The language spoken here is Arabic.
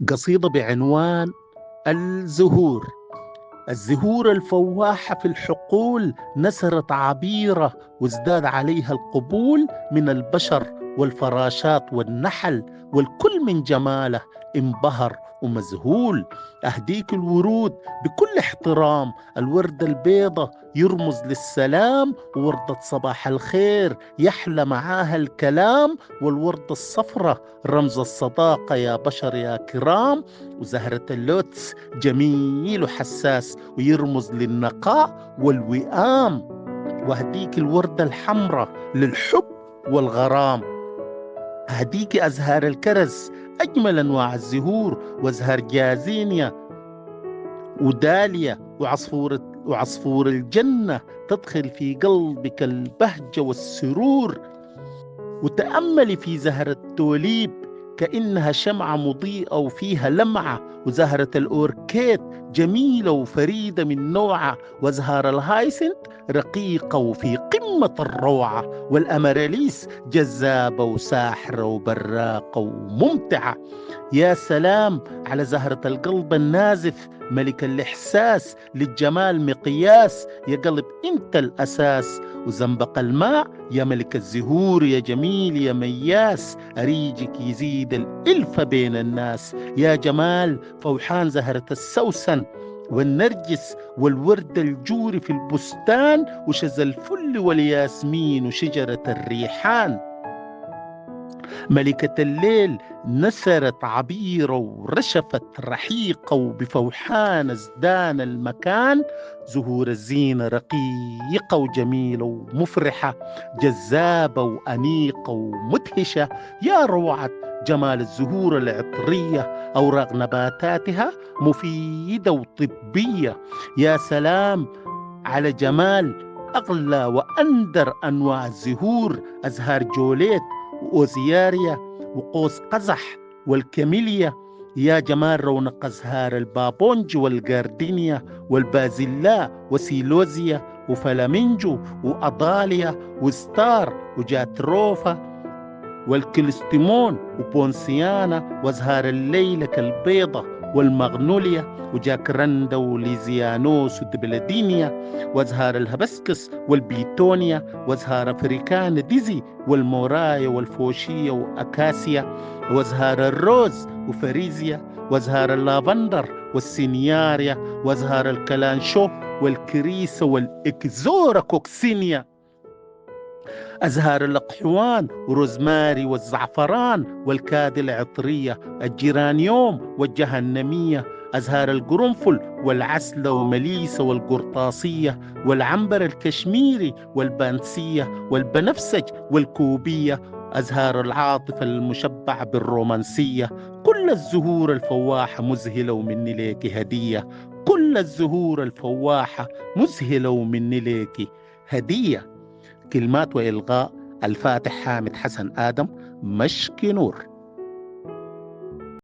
قصيدة بعنوان الزهور. الزهور الفواحة في الحقول نسرت عبيرة، وازداد عليها القبول من البشر والفراشات والنحل، والكل من جماله انبهر ومذهول. أهديك الورود بكل احترام، الوردة البيضة يرمز للسلام، ووردة صباح الخير يحلى معاها الكلام، والوردة الصفراء رمز الصداقة يا بشر يا كرام، وزهرة اللوتس جميل وحساس ويرمز للنقاء والوئام. وهديك الوردة الحمراء للحب والغرام. هديك أزهار الكرز أجمل أنواع الزهور، وأزهار جازينيا وداليا وعصفور الجنة تدخل في قلبك البهجة والسرور. وتأملي في زهرة التوليب كأنها شمعة مضيئة وفيها لمعة، وزهرة الأوركيد جميلة وفريدة من نوعها، وزهار الهايسنت رقيقة وفي قمة الروعة، والأماريليس جذابة وساحرة وبراقة وممتعة. يا سلام على زهرة القلب النازف ملك الإحساس، للجمال مقياس، يا قلب أنت الأساس. وزنبق الماء يا ملك الزهور، يا جميل يا مياس، أريجك يزيد الإلفة بين الناس. يا جمال فوحان زهرة السوسن والنرجس والورد الجوري في البستان، وشذا الفل والياسمين وشجرة الريحان. ملكة الليل نسرت عبيرة ورشفت رحيقة، وبفوحان ازدان المكان. زهور الزينة رقيقة وجميلة ومفرحة، جذابة وأنيقة ومدهشة. يا روعة جمال الزهور العطرية، أوراق نباتاتها مفيدة وطبية. يا سلام على جمال أغلى وأندر أنواع الزهور، أزهار جوليت وأوزياريا وقوس قزح والكاميليا. يا جمال رونق أزهار البابونج والجاردينيا والبازيلا وسيلوزيا وفلامينجو وأضاليا وستار وجاتروفا والكلستيمون وبونسيانا، وازهار الليلك البيضة والمغنوليا وجاكرندا وليزيانوس ودبلدينيا، وازهار الهبسكس والبيتونيا، وازهار افريكان ديزي والمورايا والفوشية واكاسيا، وازهار الروز وفريزيا، وازهار اللافندر والسينياريا، وازهار الكلانشو والكريسة والاكزورا كوكسينيا، أزهار الأقحوان وروزماري والزعفران والكاد العطرية، الجيرانيوم والجهنمية، أزهار القرنفل والعسل ومليسة والقرطاسية والعنبر الكشميري والبانسية والبنفسج والكوبية، أزهار العاطفة المشبعة بالرومانسية. كل الزهور الفواحة مذهلة ومني ليك هدية، كل الزهور الفواحة مذهلة ومني ليك هدية. كلمات وإلغاء الفاتح حامد حسن آدم، مشك نور.